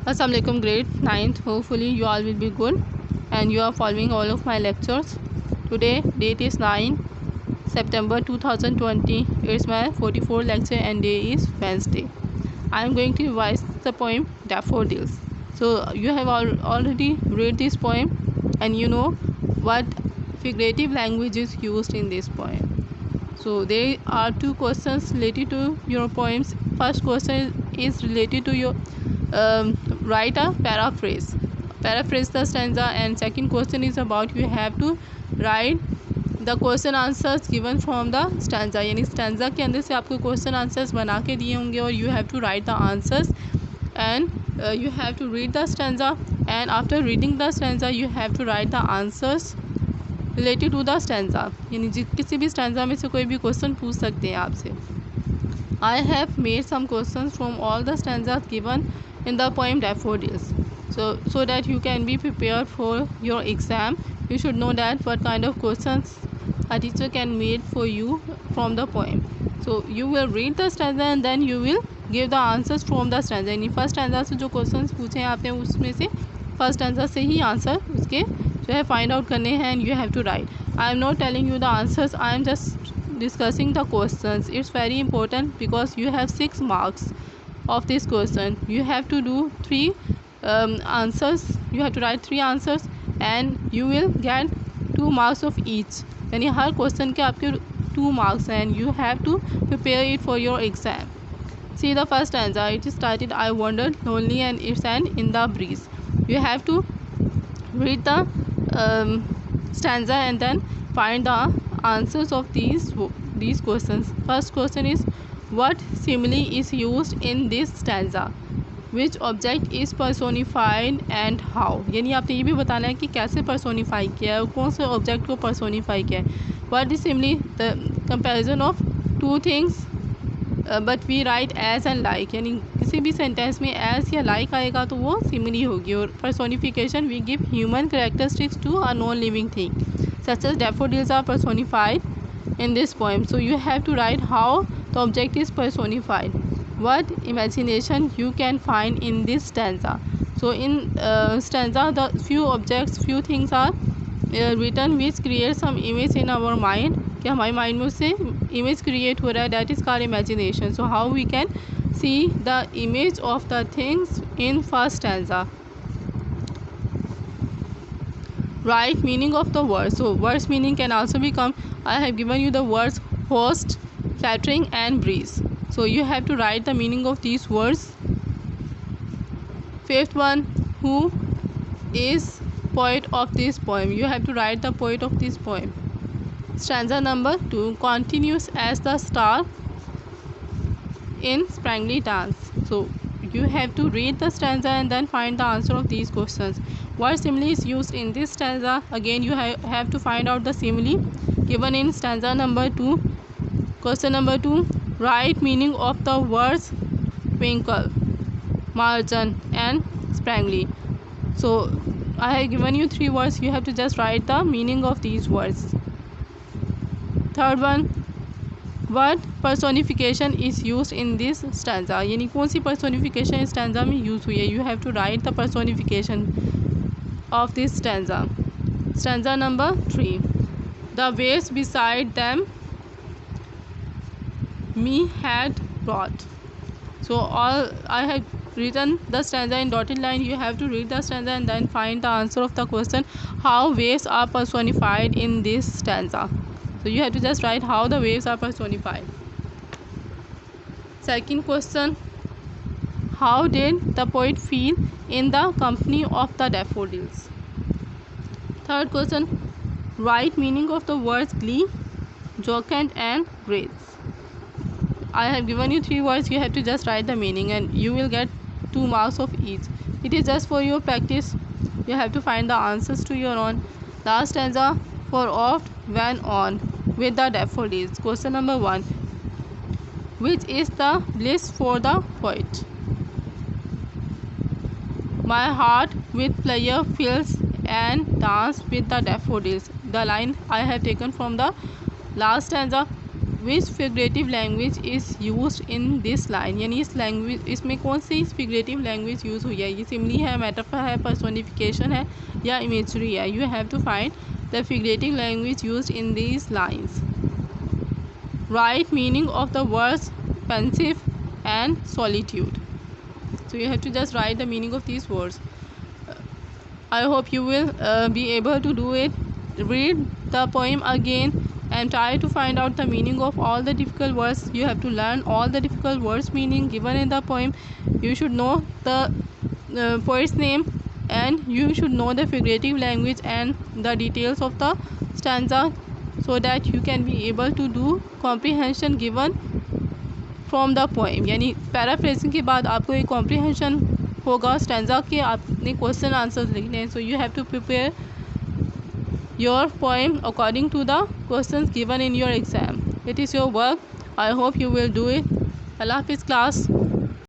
Assalamualaikum grade 9th. Hopefully you all will be good and you are following all of my lectures. Today date is 9 September 2020. It's my 44th lecture and day is Wednesday. I am going to revise the poem Daffodils. So you have already read this poem and you know what figurative language is used in this poem. So there are two questions related to your poems. First question is related to your write a paraphrase the stanza, and second question is about you have to write the question answers given from the stanza. यानी stanza के अंदर से आपको question answers बना के दिए होंगे और you have to write the answers and you have to read the stanza, and after reading the stanza you have to write the answers related to the stanza. यानी किसी भी stanza में से कोई भी question पूछ सकते हैं आपसे. I have made some questions from all the stanzas given in the poem Daffodils. So that you can be prepared for your exam. You should know that what kind of questions a teacher can make for you from the poem. So you will read the stanza and then you will give the answers from the stanza. यानी first stanza से जो questions पूछे हैं आपने उसमें से first stanza से ही answer उसके जो है फाइंड आउट करने हैं and you have to write. I am not telling you the answers. I am just discussing the questions. It's very important because you have 6 marks of this question. You have to do 3 answers. You have to write 3 answers and you will get 2 marks of each. यानी हर question के आपके 2 marks हैं and you have to prepare it for your exam. See the first stanza. It is started I wandered lonely and it's an in the breeze. You have to read the stanza and then find the answers of these questions. First question is what simile is used in this stanza, which object is personified and how. यानी आपने ये भी बताना है कि कैसे personify किया है और कौन से ऑब्जेक्ट को पर्सोनीफाई किया है. What is simile? The comparison of two things but we write as and like. यानी किसी भी सेंटेंस में as या like आएगा तो वो simile होगी. और personification we give human characteristics to a non-living thing such as daffodils are personified in this poem. So you have to write how the object is personified. What imagination you can find in this stanza. So in stanza the few objects, few things are written which create some image in our mind. कि हमारे mind में उससे image create हो रहा है. That is called imagination. So how we can see the image of the things in first stanza. Write meaning of the words. So words meaning can also become. I have given you the words host, flattering and breeze. So you have to write the meaning of these words. Fifth one, who is poet of this poem. You have to write the poet of this poem. Stanza number 2, continues as the star in sprightly dance. So you have to read the stanza and then find the answer of these questions. What simile is used in this stanza? Again you have to find out the simile given in stanza number 2. Question number 2, write meaning of the words twinkle, margin and sprightly. So I have given you 3 words. You have to just write the meaning of these words. Third one, what personification is used in this stanza. यानी कौन सी personification इस stanza में use हुई है. You have to write the personification of this stanza. Stanza number 3, the waves beside them me had brought. So all I have written the stanza in dotted line. You have to read the stanza and then find the answer of the question how waves are personified in this stanza. So you have to just write how the waves are personified. Second question, how did the poet feel in the company of the daffodils. Third question, write meaning of the words glee, jocund and grace. I have given you 3 words. You have to just write the meaning and you will get 2 marks of each. It is just for your practice. You have to find the answers to your own. Last stanza, for oft went on with the daffodils. Question number 1, which is the bliss for the poet. My heart with pleasure fills and dance with the daffodils. The line I have taken from the last stanza. Which figurative language is use in this line, यानी इस language इसमें कौन सी figurative language use हुई है, ये सिमली है, metaphor है, personification है या इमेजरी है। You have to find the figurative language use in these lines. Write meaning of the words pensive and solitude. So you have to just write the meaning of these words. I hope you will be able to do it. Read the poem again and try to find out the meaning of all the difficult words. You have to learn all the difficult words meaning given in the poem. You should know the poet's name, and you should know the figurative language and the details of the stanza, so that you can be able to do comprehension given from the poem. यानी paraphrasing के बाद आपको एक comprehension होगा stanza के, आपने question answers लिखने हैं। So you have to prepare your poem according to the questions given in your exam. It is your work. I hope you will do it. अल्लाह हाफिज़ क्लास।